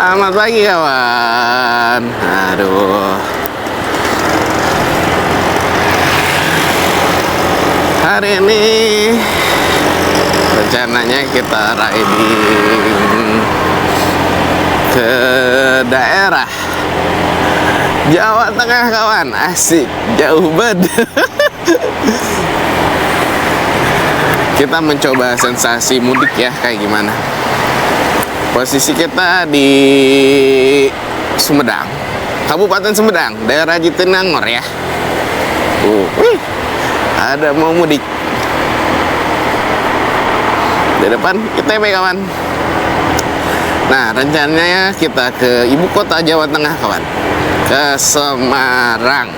Selamat pagi kawan. Aduh. Hari ini rencananya kita riding ke daerah Jawa Tengah kawan. Asik, jauh banget. Kita mencoba sensasi mudik ya, kayak gimana. Posisi kita di Sumedang, Kabupaten Sumedang, daerah Jatinangor ya. Wih, ada mau mudik. Di depan ITB kawan. Nah, rencananya kita ke ibu kota Jawa Tengah kawan, ke Semarang.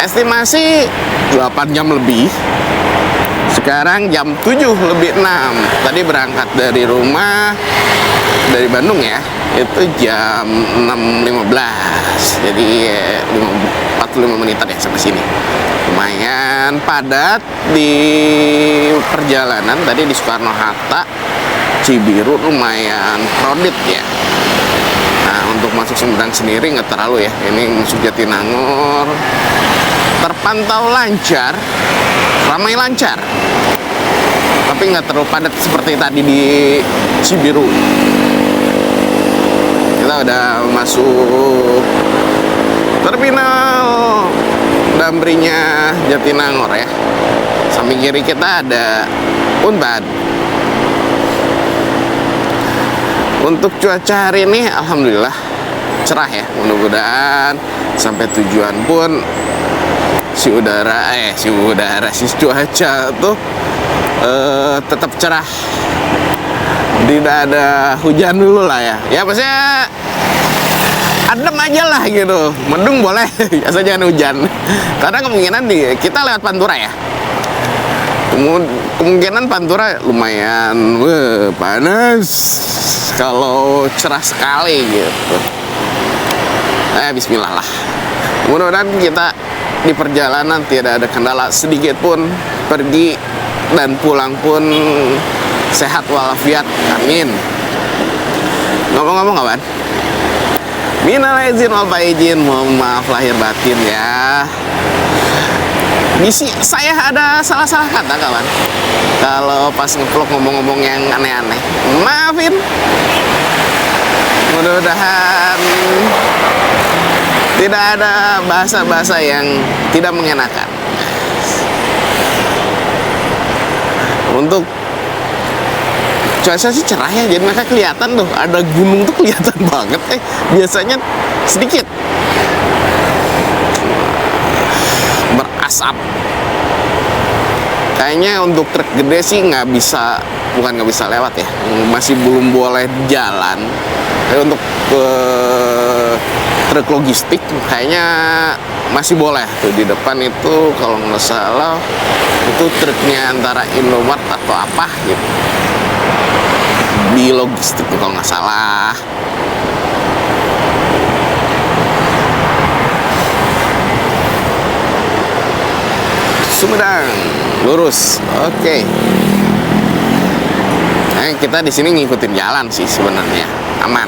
Estimasi 8 jam lebih. Sekarang jam 7:06. Tadi berangkat dari rumah, dari Bandung ya, itu jam 6:15. Jadi 45 menitan ya sampai sini. Lumayan padat di perjalanan. Tadi di Soekarno-Hatta, Cibiru lumayan crowded ya. Nah, untuk masuk Sumedang sendiri nggak terlalu ya. Ini masuk Jatinangor terpantau lancar, ramai lancar, tapi nggak terlalu padat seperti tadi di Cibiru. Kita udah masuk terminal Damrinya Jatinangor ya. Samping kiri kita ada Unpad. Untuk cuaca hari ini alhamdulillah cerah ya. Mudah-mudahan sampai tujuan pun si cuaca tuh tetap cerah, tidak ada hujan dulu lah ya. Ya maksudnya adem aja lah gitu, mendung boleh, asal jangan hujan. Karena kemungkinan kita lewat Pantura ya. Kemungkinan Pantura lumayan panas kalau cerah sekali gitu. Bismillah lah. Mudah-mudahan kita di perjalanan tidak ada kendala sedikit pun, pergi dan pulang pun sehat walafiat, amin. Ngomong-ngomong kawan, minal aizin wal faizin, mohon maaf lahir batin ya. Saya ada salah-salah kata kawan. Kalau pas nge-vlog ngomong-ngomong yang aneh-aneh, maafin. Mudah-mudahan tidak ada bahasa-bahasa yang tidak mengenakan. Untuk cuaca sih cerah ya, jadi mereka kelihatan tuh, ada gunung tuh kelihatan banget. Biasanya sedikit berasap. Kayaknya untuk truk gede sih bukan nggak bisa lewat ya, masih belum boleh jalan. Tapi untuk truk logistik kayaknya masih boleh tuh. Di depan itu kalau nggak salah itu truknya antara Indomart atau apa gitu, di logistik tuh kalau nggak salah. Sumedang lurus, oke. Nah, kita di sini ngikutin jalan sih sebenarnya, aman.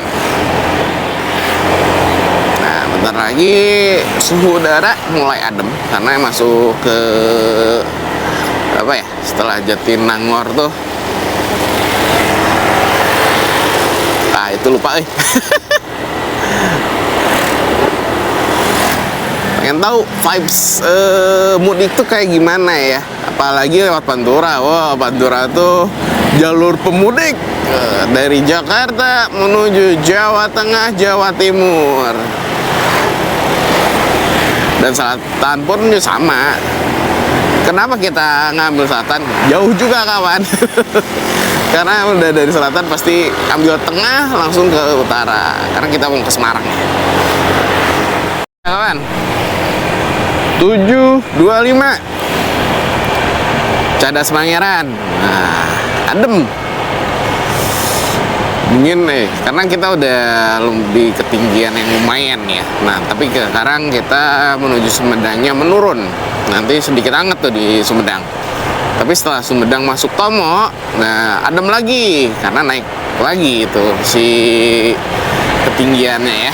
Nah, bentar lagi suhu udara mulai adem karena masuk ke apa ya, setelah Jatinangor tuh. Itu lupa pengen tahu vibes mudik tuh kayak gimana ya, apalagi lewat Pantura. Wah, Pantura tuh jalur pemudik dari Jakarta menuju Jawa Tengah, Jawa Timur, dan selatan pun sama. Kenapa kita ngambil selatan? Jauh juga kawan. Karena udah dari selatan pasti ambil tengah langsung ke utara, karena kita mau ke Semarang kawan. 7:25 Cadas Pangeran. Nah, adem, dingin karena kita udah di ketinggian yang lumayan ya. Nah, tapi sekarang kita menuju Sumedangnya menurun. Nanti sedikit hangat tuh di Sumedang. Tapi setelah Sumedang masuk Tomo, nah adem lagi karena naik lagi itu si ketinggiannya ya.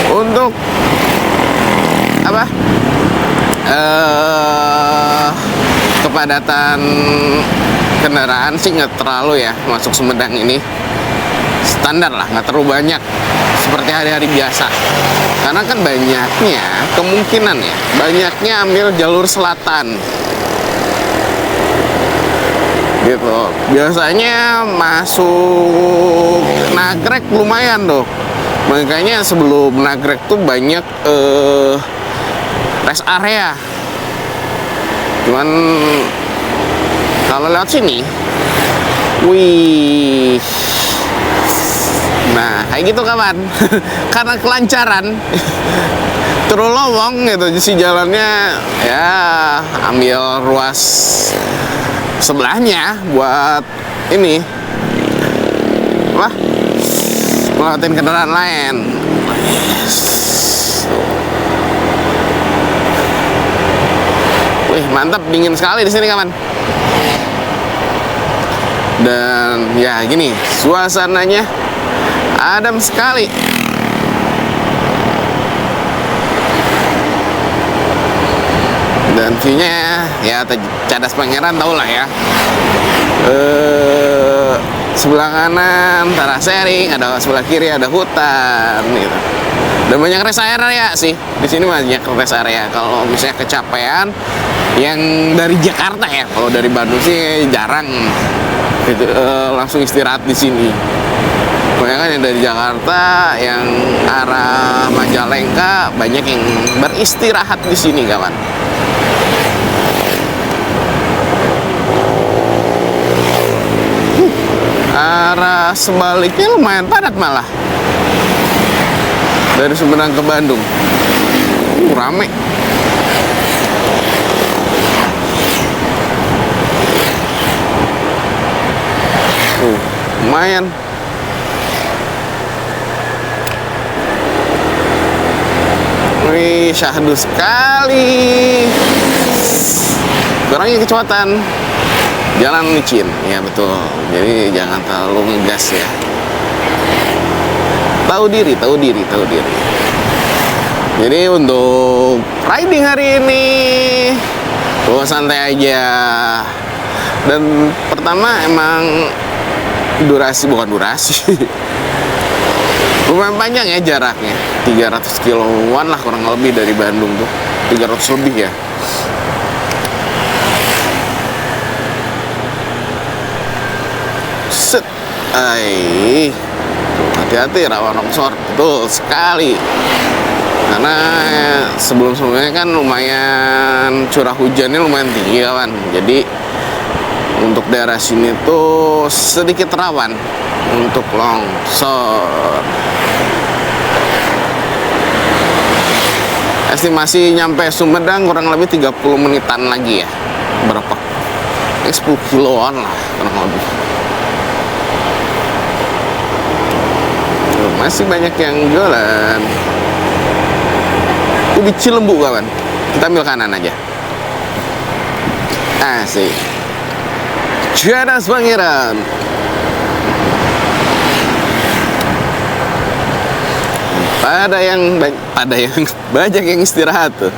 Untuk apa? Kepadatan kendaraan sih nggak terlalu ya masuk Sumedang ini, standar lah, nggak terlalu banyak seperti hari-hari biasa. Karena kan banyaknya kemungkinan ya, banyaknya ambil jalur selatan gitu. Biasanya masuk Nagrek lumayan tuh, makanya sebelum Nagrek tuh banyak rest area. Cuman kalau lewat sini, wih, nah kayak gitu kawan. Karena kelancaran terus lowong gitu si jalannya ya, ambil ruas sebelahnya buat ini wah, ngelewatin kendaraan lain. Wih, mantap, dingin sekali di sini kawan. Dan ya gini, suasananya adem sekali. Dan view-nya ya Cadas Pangeran tau lah ya. Sebelah kanan Tarasering, ada sebelah kiri ada hutan gitu. Dan banyak rest area sih. Di sini banyak rest area. Kalau misalnya kecapean yang dari Jakarta ya, kalau dari Bandung sih jarang gitu, langsung istirahat di sini. Kebanyakan yang dari Jakarta, yang arah Majalengka banyak yang beristirahat di sini kawan. Arah sebaliknya lumayan padat malah, dari Sumedang ke Bandung. Rame. Lumayan. Wih, syahdu sekali. Kurangnya kecepatan. Jalan licin, ya betul. Jadi jangan terlalu ngegas ya. Tahu diri. Jadi untuk riding hari ini, santai aja. Dan pertama emang bukan durasi. Lumayan panjang ya jaraknya. 300 kiloan lah kurang lebih dari Bandung tuh. 300 lebih ya. Set. Hati-hati rawan longsor. Betul sekali. Karena sebelum-sebelumnya kan lumayan curah hujannya lumayan tinggi kawan. Jadi untuk daerah sini tuh sedikit rawan untuk longsor. Estimasi nyampe Sumedang kurang lebih 30 menitan lagi ya. Berapa? 10 kiloan lah kurang lebih. Masih banyak yang jualan. Ubi Cilembu kawan. Kita ambil kanan aja. Asik. Cadas Pangeran. Pada yang banyak yang istirahat tuh.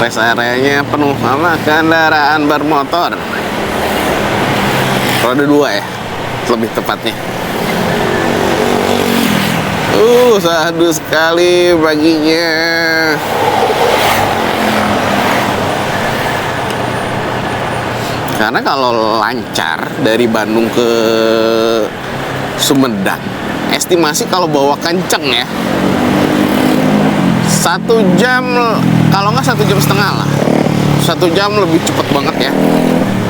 Rest areanya penuh sama kendaraan bermotor. Roda 2 ya, lebih tepatnya. Sahdu sekali paginya. Karena kalau lancar dari Bandung ke Sumedang, estimasi kalau bawa kenceng ya 1 jam, kalau nggak 1,5 jam lah. 1 jam lebih cepet banget ya.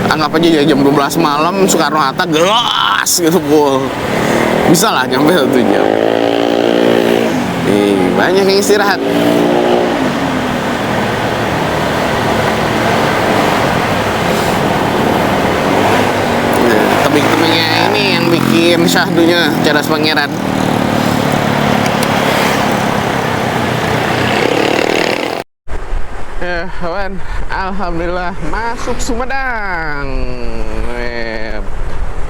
Anggap aja jam 12 malam Soekarno-Hatta gelas gitu full. Bisa lah nyampe 1 jam. Nih, banyak yang istirahat. Nah, tebing-tebingnya ini yang bikin syahdunya Cadas Pangeran. Ya, kawan, alhamdulillah masuk Sumedang.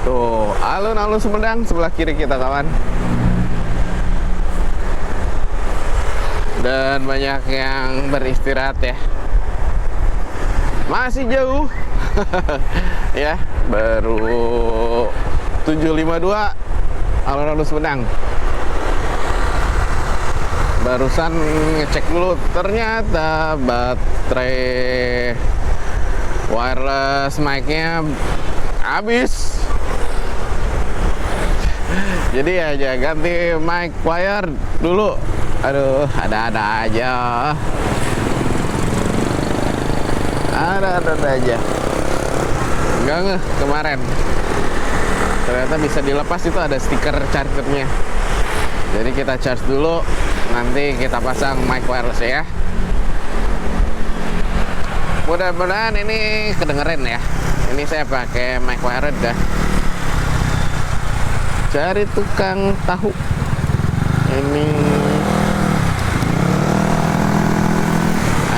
Tuh, alun-alun Sumedang sebelah kiri kita kawan. Dan banyak yang beristirahat ya. Masih jauh. Ya, baru 7.52 alun-alun Sumedang. Barusan ngecek dulu, ternyata baterai wireless mic-nya habis. Jadi aja ganti mic wire dulu. Aduh, ada-ada aja. Ada-ada aja. Enggak ngeh kemarin. Ternyata bisa dilepas, itu ada stiker chargernya. Jadi kita charge dulu, nanti kita pasang mic wireless ya. Mudah-mudahan ini kedengeran ya. Ini saya pakai mic wireless dah. Cari tukang tahu. Ini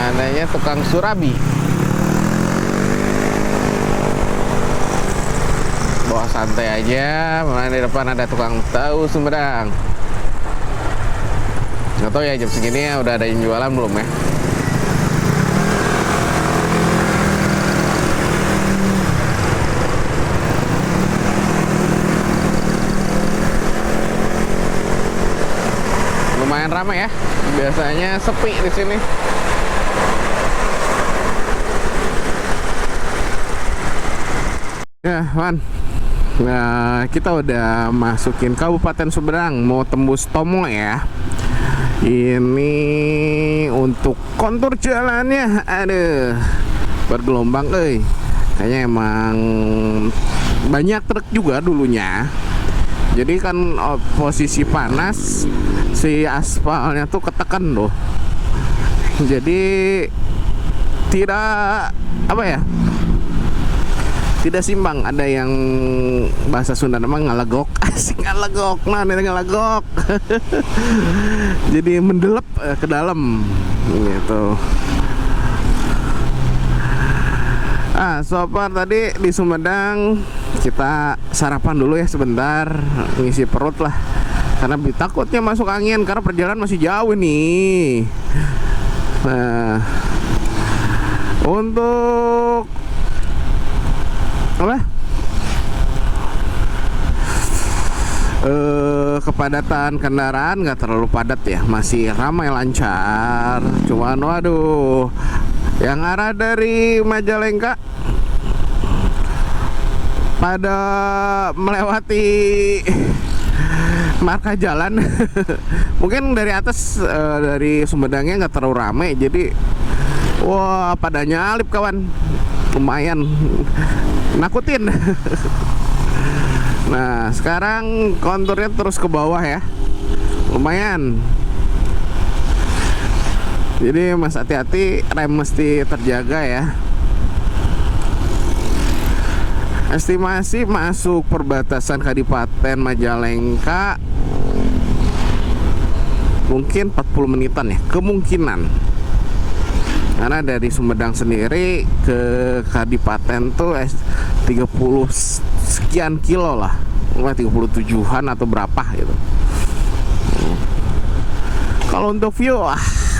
adanya tukang surabi. Bawa santai aja, mana di depan ada tukang tahu Sumedang. Nggak tahu ya jam segini ya udah ada yang jualan belum ya. Lumayan ramai ya, biasanya sepi di sini. Ya, Man. Nah, kita udah masukin Kabupaten Sumedang, mau tembus Tomo ya. Ini untuk kontur jalannya, aduh, bergelombang, kayaknya emang banyak truk juga dulunya. Jadi kan posisi panas, si aspalnya tuh ketekan loh. Jadi tidak apa ya? Tidak simbang, ada yang bahasa Sunda namanya ngalegok, asik ngalegok, nah ini ngalegok. Jadi mendelep ke dalam gitu. So far tadi di Sumedang kita sarapan dulu ya sebentar, ngisi perut lah. Karena takutnya masuk angin karena perjalanan masih jauh nih. Nah, untuk apa? Kepadatan kendaraan nggak terlalu padat ya, masih ramai lancar. Cuman waduh, yang arah dari Majalengka pada melewati marka jalan. Mungkin dari atas dari Sumedangnya nggak terlalu ramai, jadi wah pada nyalip kawan, lumayan nakutin. Nah sekarang konturnya terus ke bawah ya, lumayan. Jadi mas hati-hati, rem mesti terjaga ya. Estimasi masuk perbatasan Kadipaten Majalengka mungkin 40 menitan ya, kemungkinan. Karena dari Sumedang sendiri ke Kadipaten tuh 30 sekian kilo lah, 37-an atau berapa gitu. Kalau untuk view,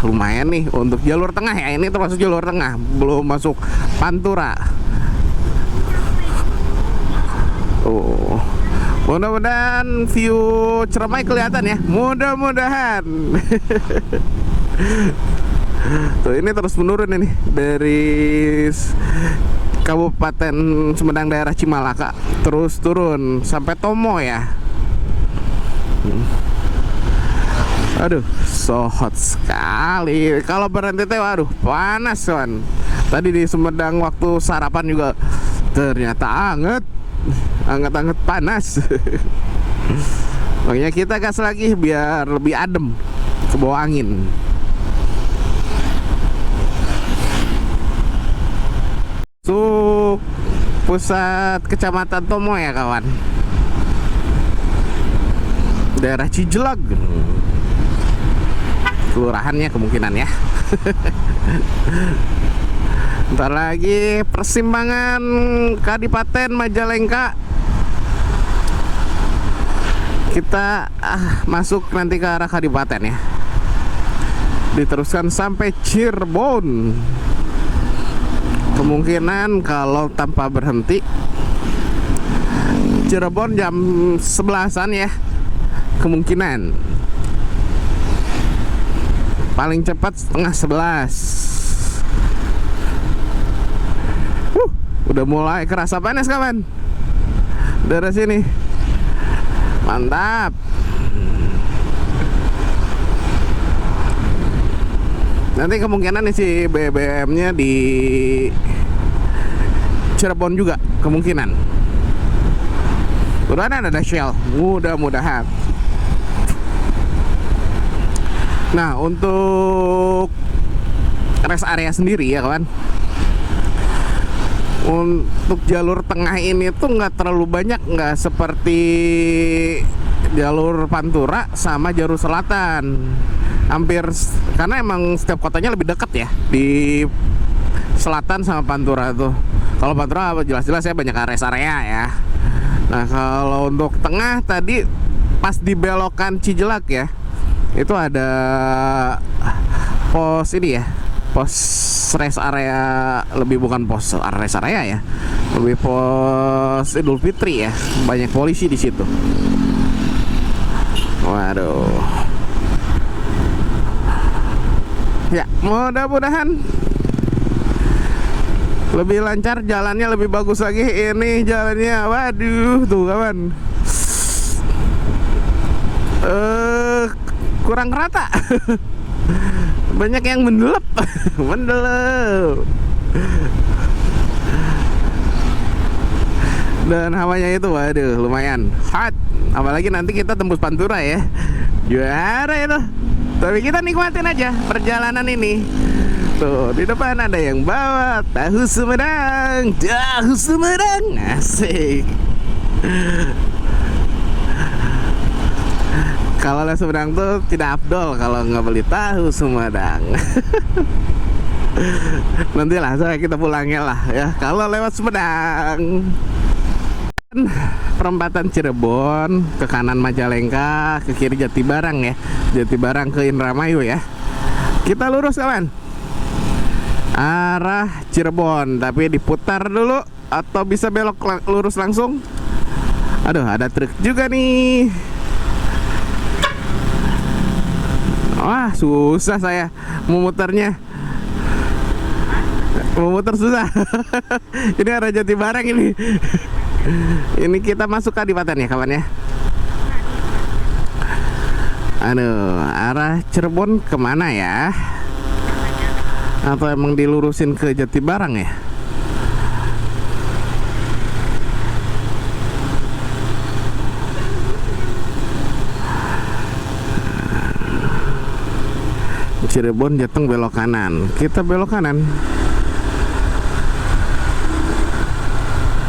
lumayan nih untuk jalur tengah ya. Ini termasuk jalur tengah, belum masuk Pantura. Mudah-mudahan view Ciremai kelihatan ya, mudah-mudahan. Tuh ini terus menurun ini dari Kabupaten Sumedang daerah Cimalaka terus turun sampai Tomo ya. Aduh, so hot sekali. Kalau berhenti teh, waduh, panas kan. Tadi di Sumedang waktu sarapan juga ternyata anget panas. Makanya kita gas lagi biar lebih adem ke bawah angin. Tuh pusat kecamatan Tomo ya kawan, daerah Cijelag, kelurahannya kemungkinan ya. Ntar lagi persimpangan Kadipaten Majalengka. Kita masuk nanti ke arah Kadipaten ya. Diteruskan sampai Cirebon. Kemungkinan kalau tanpa berhenti Cirebon jam 11-an ya. Kemungkinan paling cepat setengah 11. Udah mulai kerasa panas kawan. Dari sini mantap. Nanti kemungkinan isi BBM-nya di Cirebon juga kemungkinan. Mudah-mudahan ada Shell, mudah-mudahan. Nah, untuk rest area sendiri ya kawan, untuk jalur tengah ini tuh nggak terlalu banyak, nggak seperti jalur Pantura sama jalur selatan. Hampir, karena emang setiap kotanya lebih dekat ya di selatan sama Pantura tuh. Kalau Pantura jelas-jelas ya banyak rest area ya. Nah kalau untuk tengah tadi pas di belokan Cijelak ya, itu ada pos ini ya, pos rest area, lebih bukan pos rest area ya, lebih pos Idul Fitri ya, banyak polisi di situ. Waduh. Ya mudah-mudahan lebih lancar, jalannya lebih bagus lagi. Ini jalannya, waduh tuh kawan, kurang rata. Banyak yang mendelep. Mendelep. Dan hawanya itu waduh lumayan hot. Apalagi nanti kita tembus Pantura ya, juara itu. Tapi kita nikmatin aja perjalanan ini. Tuh di depan ada yang bawa tahu Sumedang. Tahu Sumedang, asik. Kalau les Sumedang tuh tidak afdol kalau nggak beli tahu Sumedang. Nantilah saya kita pulangnya lah ya kalau lewat Sumedang. Perempatan Cirebon, ke kanan Majalengka, ke kiri Jatibarang ya. Jatibarang ke Indramayu ya. Kita lurus kawan, arah Cirebon, tapi diputar dulu atau bisa belok lurus langsung. Aduh ada truk juga nih. Wah susah saya memutarnya, memutar susah. Ini arah Jatibarang ini. Ini kita masuk Kadipaten ya kawan ya. Aduh, arah Cirebon kemana ya? Atau emang dilurusin ke Jatibarang ya? Cirebon Jateng belok kanan. Kita belok kanan.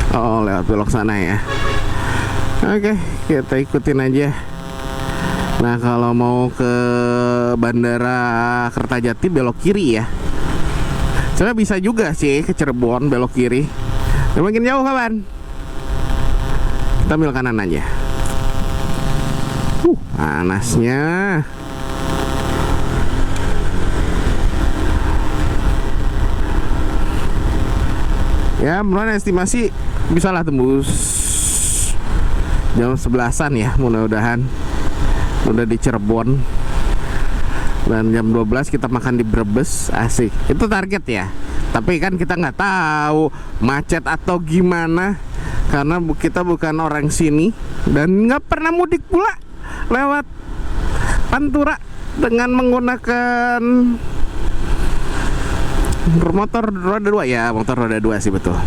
Oh lewat belok sana ya. Oke kita ikutin aja. Nah kalau mau ke Bandara Kertajati belok kiri ya. Sebenarnya bisa juga sih ke Cirebon belok kiri. Tapi makin jauh kawan. Kita ambil kanan aja. Panasnya. Ya menurut estimasi bisalah tembus jam 11-an ya, mudah-mudahan udah di Cirebon. Dan jam 12 kita makan di Brebes, asik. Itu target ya. Tapi kan kita nggak tahu macet atau gimana, karena kita bukan orang sini dan nggak pernah mudik pula lewat Pantura dengan menggunakan motor roda 2 ya, motor roda 2 sih betul.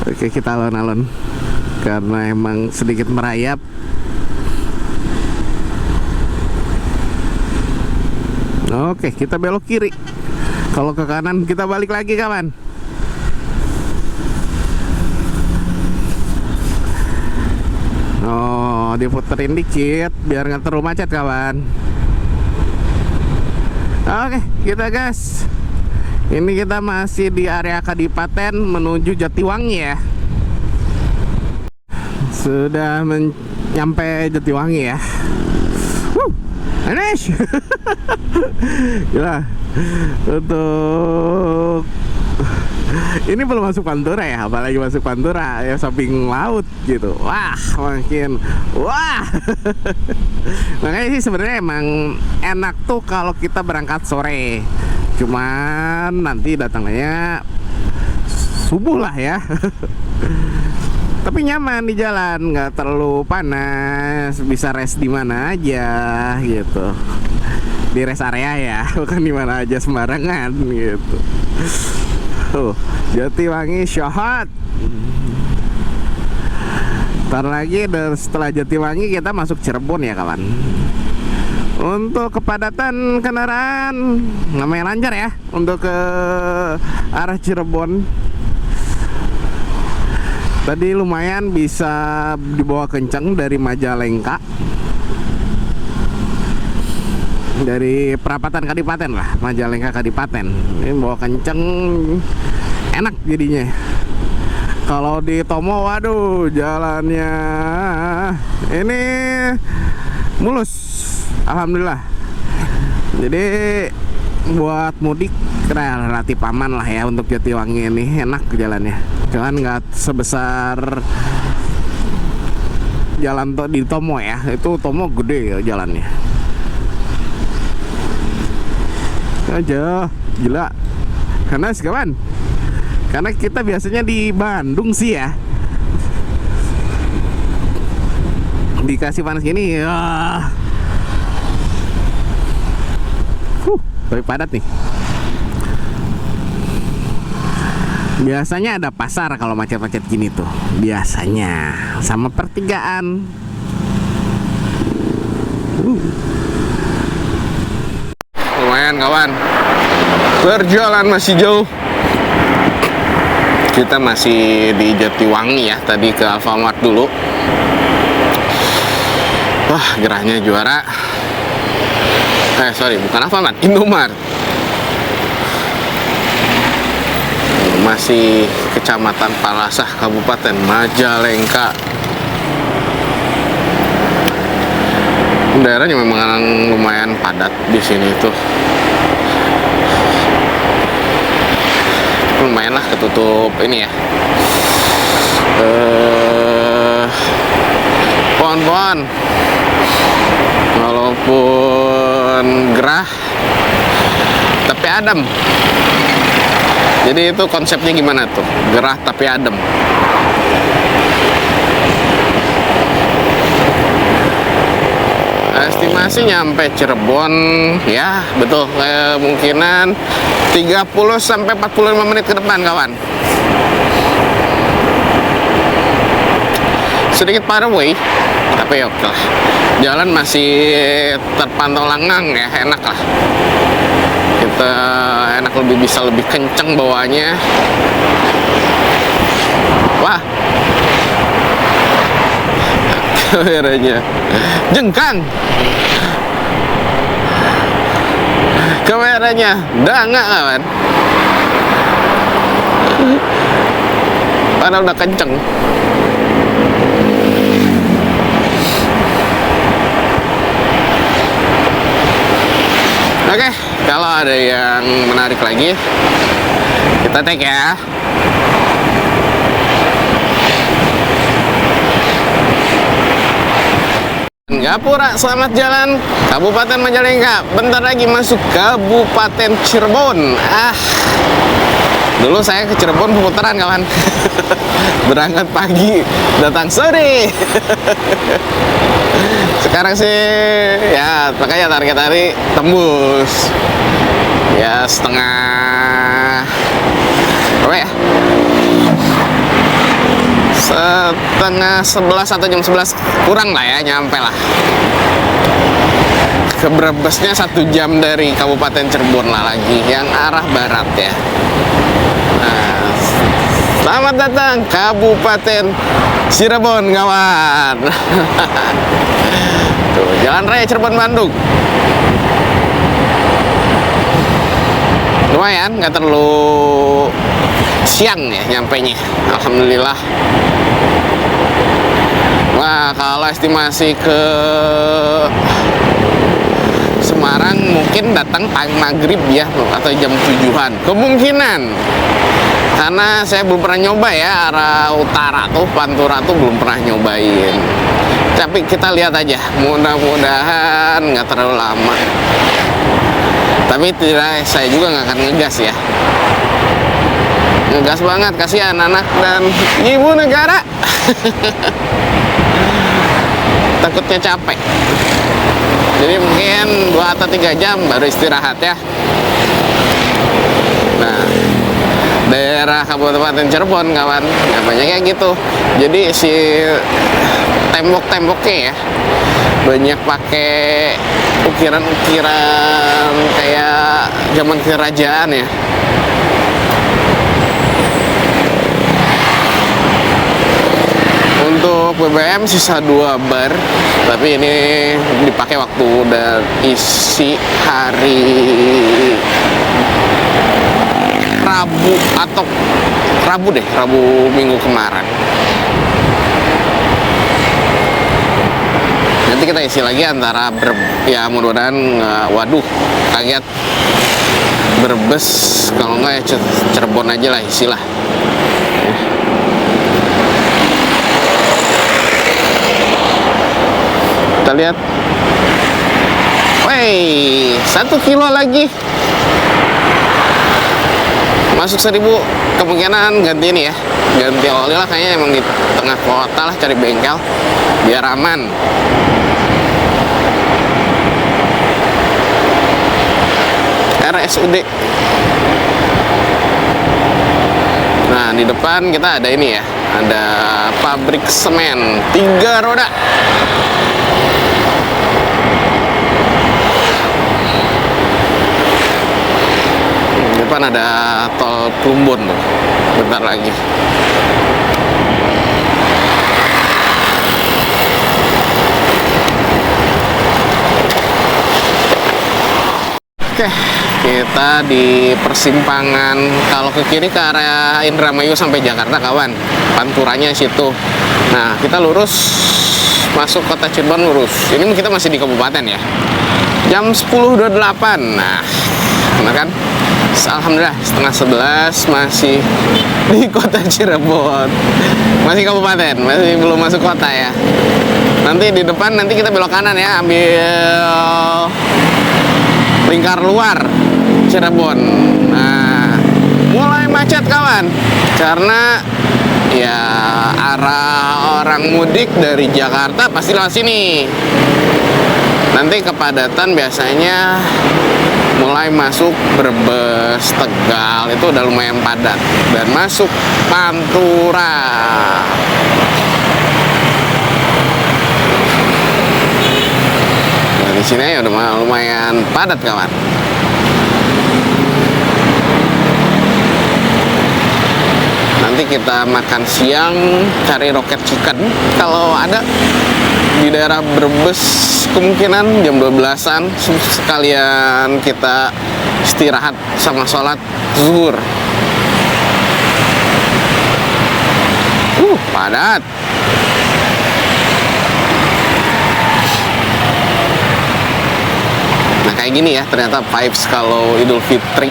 Oke kita alon-alon karena emang sedikit merayap. Oke kita belok kiri. Kalau ke kanan kita balik lagi kawan. Oh diputerin dikit biar nggak terlalu macet kawan. Oke kita gas. Ini kita masih di area Kadipaten menuju Jatiwangi ya. Sudah nyampe Jatiwangi ya. Anish. Gila. Untuk ini belum masuk Pantura ya, apalagi masuk Pantura ya, samping laut gitu. Wah, makin wah. Makanya sih sebenarnya emang enak tuh kalau kita berangkat sore. Cuman nanti datangnya subuh lah ya. Tapi nyaman di jalan, nggak terlalu panas, bisa rest di mana aja gitu. Di rest area ya, bukan di mana aja sembarangan gitu. Jatiwangi Syahad. Ntar lagi setelah Jatiwangi kita masuk Cirebon ya kawan. Untuk kepadatan kendaraan lumayan lancar ya untuk ke arah Cirebon. Tadi lumayan bisa dibawa kencang dari Majalengka, dari perapatan Kadipaten lah, Majalengka Kadipaten. Ini bawa kenceng, enak jadinya. Kalau di Tomo, waduh, jalannya ini mulus, alhamdulillah. Jadi buat mudik relatif aman lah ya untuk Jatiwangi ini, enak jalannya. Cuman nggak sebesar jalan di Tomo ya, itu Tomo gede ya jalannya. Aja gila karena kawan, karena kita biasanya di Bandung sih ya, dikasih panas gini ya, tapi padat nih. Biasanya ada pasar kalau macet-macet gini tuh, biasanya sama pertigaan. Lumayan kawan, perjalanan masih jauh. Kita masih di Jatiwangi ya, tadi ke Alfamart dulu. Wah, gerahnya juara. Sorry, bukan Alfamart, Indomart. Masih Kecamatan Palasah, Kabupaten Majalengka. Daerahnya memang lumayan padat di sini tuh. Lumayan lah ketutup ini ya. Pohon-pohon. Walaupun gerah, tapi adem. Jadi itu konsepnya gimana tuh? Gerah tapi adem. Estimasi nyampe Cirebon ya, betul, kemungkinan 30 sampai 45 menit ke depan kawan. Sedikit far away, tapi oke lah. Jalan masih terpantau lengang ya, enak lah. Kita enak, bisa lebih kenceng bawanya. Wah, kameranya jengkang, kameranya dangak kawan, padahal udah kenceng. Oke, kalau ada yang menarik lagi, kita tag ya. Gapura, selamat jalan Kabupaten Majalengka. Bentar lagi masuk Kabupaten Cirebon. Dulu saya ke Cirebon pemutaran kawan. Berangkat pagi, datang sore. Sekarang sih ya makanya target hari tembus ya setengah berapa ya, setengah 11 atau jam 11 kurang lah ya, nyampe lah ke Brebesnya 1 jam dari Kabupaten Cirebon lah lagi yang arah barat ya. Nah, selamat datang Kabupaten Cirebon kawan. Tuh, Jalan Raya Cirebon Bandung. lumayan, nggak terlalu siang ya nyampenya, alhamdulillah. Wah, kalau estimasi ke Semarang mungkin datang maghrib ya, atau jam 7-an kemungkinan, karena saya belum pernah nyoba ya arah utara tuh, Pantura tuh belum pernah nyobain. Tapi kita lihat aja, mudah-mudahan nggak terlalu lama. Tapi tidak, saya juga nggak akan ngegas ya, ngegas banget, kasihan anak dan ibu negara. Takutnya capek. Jadi mungkin 2 atau 3 jam baru istirahat ya. Nah, daerah Kabupaten Cirebon kawan, ya banyak kayak gitu. Jadi si tembok-temboknya ya banyak pakai ukiran-ukiran kayak zaman kerajaan ya. Untuk BBM sisa 2 bar, tapi ini dipakai waktu udah isi hari Rabu atau Rabu deh, Rabu minggu kemarin. Nanti kita isi lagi antara ya mudah-mudahan waduh kaget Brebes, kalau enggak ya Cirebon aja lah isilah. Kita lihat, wey, 1 kilo lagi masuk 1000, kemungkinan ganti ini ya, ganti oli lah kayaknya, emang di tengah kota lah, cari bengkel biar aman. RSUD. Nah, di depan kita ada ini ya, ada pabrik semen 3 roda. Di depan ada tol Plumbon tuh, bentar lagi. Oke, kita di persimpangan, kalau ke kiri ke arah Indramayu sampai Jakarta kawan, Panturanya situ. Nah, kita lurus masuk kota Cirebon, lurus. Ini kita masih di kabupaten ya. Jam 10.28. Nah, benar kan? Alhamdulillah, setengah 11 masih di kota Cirebon. Masih kabupaten, masih belum masuk kota ya. Nanti di depan, nanti kita belok kanan ya, ambil lingkar luar Cirebon. Nah, mulai macet kawan, karena ya arah orang mudik dari Jakarta pasti lewat sini. Nanti kepadatan biasanya mulai masuk Brebes, Tegal, itu udah lumayan padat, dan masuk Pantura. Di sini ya udah lumayan padat kawan. Nanti kita makan siang, cari roket chicken kalau ada di daerah Brebes, kemungkinan jam 12-an, sekalian kita istirahat sama sholat zuhur. Padat. Nah, kayak gini ya ternyata vibes kalau Idul Fitri.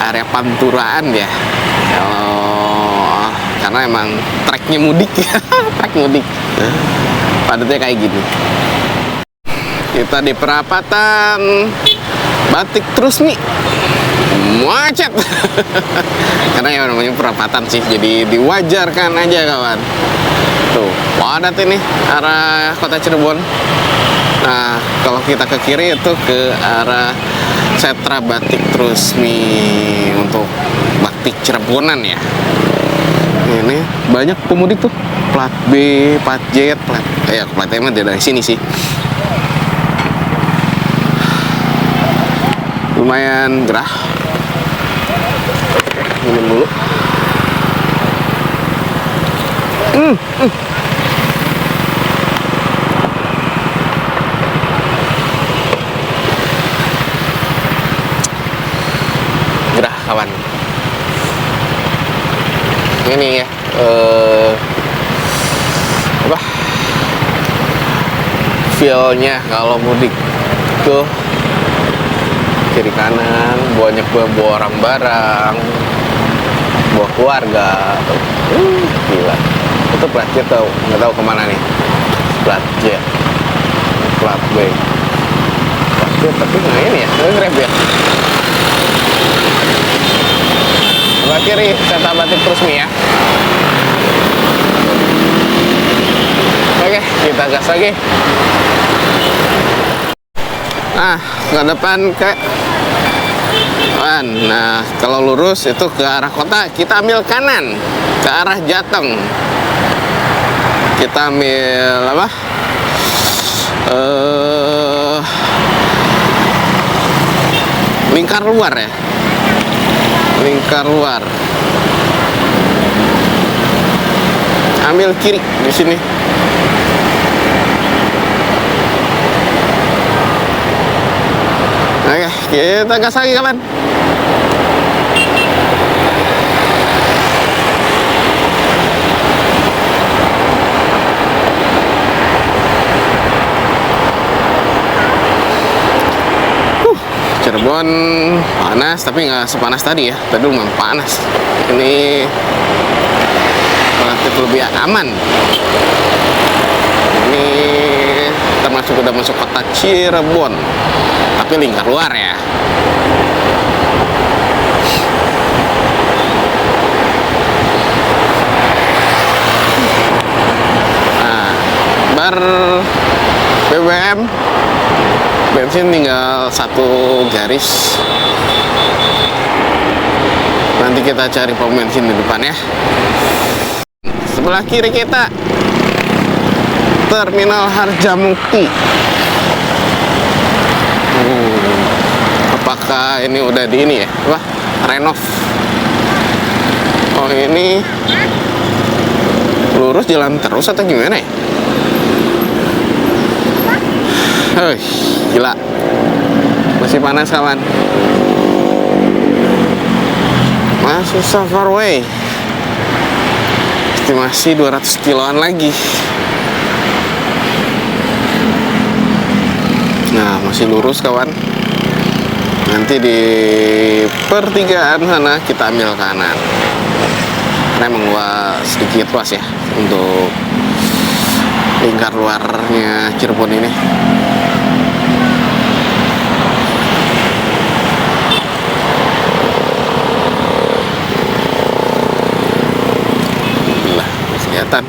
Area Panturaan ya. Karena emang treknya mudik ya. Trek mudik. Padatnya kayak gini. Kita di perapatan Batik Trusmi. Macet. Karena ya namanya perapatan sih, jadi diwajarkan aja kawan. Tuh, padat ini arah kota Cirebon. Nah, kalau kita ke kiri itu ke arah Setra Batik Trusmi untuk batik Cirebonan ya. Ini banyak pemudik tuh, plat B, plat J, plat E mah dari sini sih. Lumayan gerah. Minum dulu. kawan. Ini ya apa feel-nya kalau mudik tuh, kiri kanan banyak bawa barang-barang, bawa keluarga. Gila, itu plat C tuh nggak tahu kemana nih, plat C, plat B, plat C tapi nggak ini ya, nggak Grab ya. Sebelah kiri Kereta Batik Trusmi ya. Oke, kita gas lagi. Nah, ke depan ke nah, kalau lurus itu ke arah kota, kita ambil kanan ke arah Jateng. Kita ambil apa? Lingkar luar ya. Lingkar luar. Ambil kiri di sini. Oke, kita gas lagi kawan. Cirebon panas, tapi nggak sepanas tadi ya. Tadi lumayan panas. Ini relatif lebih aman. Ini termasuk udah masuk kota Cirebon, tapi lingkar luar ya. Nah, bar BBM bensin tinggal 1 garis. Nanti kita cari pom bensin di depan ya. Sebelah kiri kita Terminal Harjamukti. Apakah ini udah di ini ya? Wah, renov. Oh, ini lurus jalan terus atau gimana ya? Hei, gila. Masih panas kawan. Masih so far away. Estimasi 200 kiloan lagi. Nah, masih lurus kawan. Nanti di pertigaan sana kita ambil kanan. Karena emang gua sedikit luas ya untuk lingkar luarnya Cirebon ini. Lah, masih kelihatan.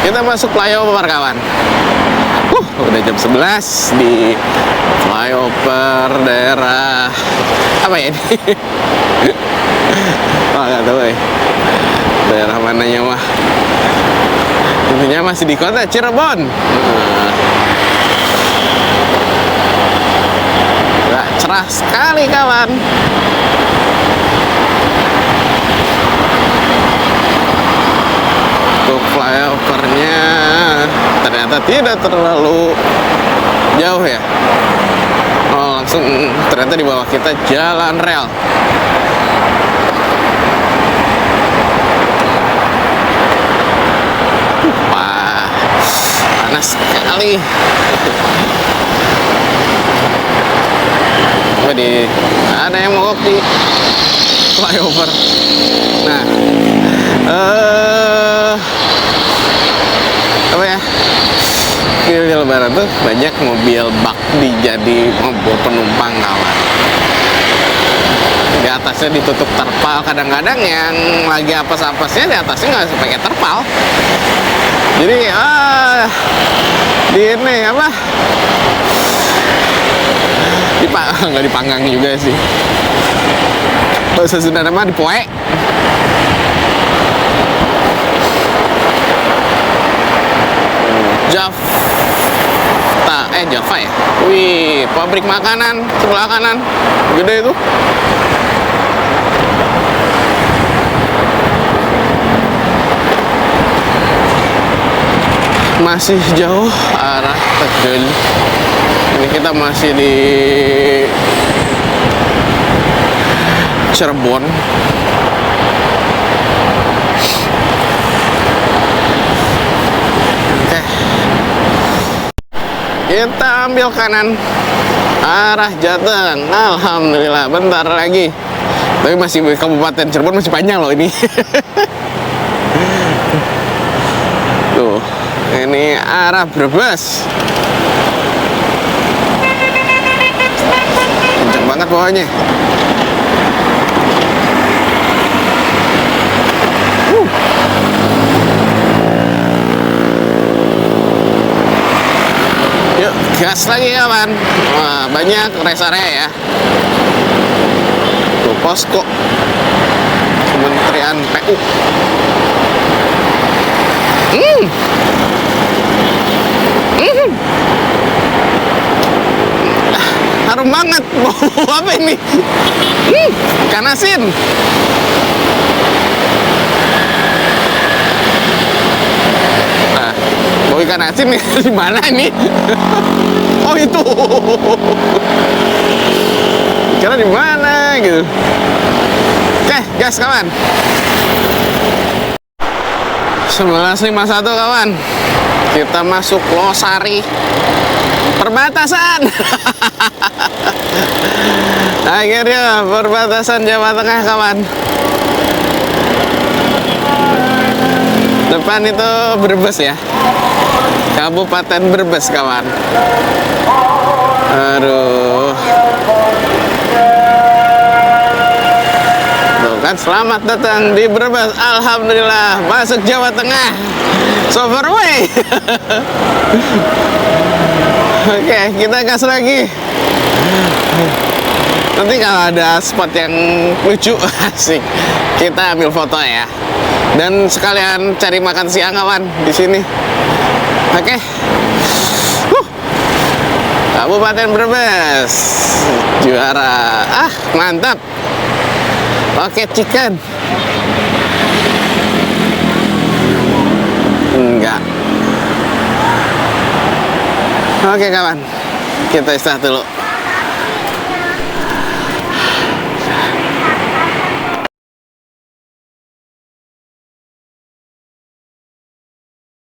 Kita masuk flyover kawan. Udah jam 11 di flyover daerah apa ya ini? Oh, nggak tahu ya. Daerah mananya mah. Intinya masih di kota Cirebon. Nggak cerah sekali kawan. Untuk flyovernya ternyata tidak terlalu jauh ya. Oh, langsung ternyata di bawah kita jalan rel. Wah, panas sekali. Ada yang mogok di flyover. Nah, apa ya, di Lebaran tuh banyak mobil bak dijadi mobil penumpang kawan. Di atasnya ditutup terpal, kadang-kadang yang lagi apes-apesnya di atasnya nggak pakai terpal. Jadi di ini apa, nggak dipanggang juga sih, bahasa Sunda nama dipoe. Java ya. Wih, pabrik makanan sebelah kanan gede itu. masih jauh arah Tegal. Ini kita masih di Cirebon. Oke, kita ambil kanan arah Jateng. Alhamdulillah, bentar lagi. Tapi masih Kabupaten Cirebon, masih panjang loh ini. Tuh, ini arah Brebes. Kenceng banget bawahnya. Yuk, gas lagi kawan. Wah, banyak rest area ya. Tuh, posko Kementerian PU. Harum banget. Mau apa ini? Ikan asin. Nah, mau ikan asin nih di mana ini? Oh, itu. Kira di mana gitu. Oke, gas kawan. 11.51 kawan. Kita masuk Losari. Perbatasan. Akhirnya perbatasan Jawa Tengah kawan. Depan itu Brebes ya. Kabupaten Brebes kawan. Aduh. Tuh kan, selamat datang di Brebes. Alhamdulillah, masuk Jawa Tengah. So far away. Oke, kita gas lagi. Nanti kalau ada spot yang lucu, asik, kita ambil foto ya. Dan sekalian cari makan siang kawan di sini. Oke. Kabupaten Brebes. Juara. Ah, mantap. Oke, chicken. Enggak. Oke kawan, kita istirahat dulu.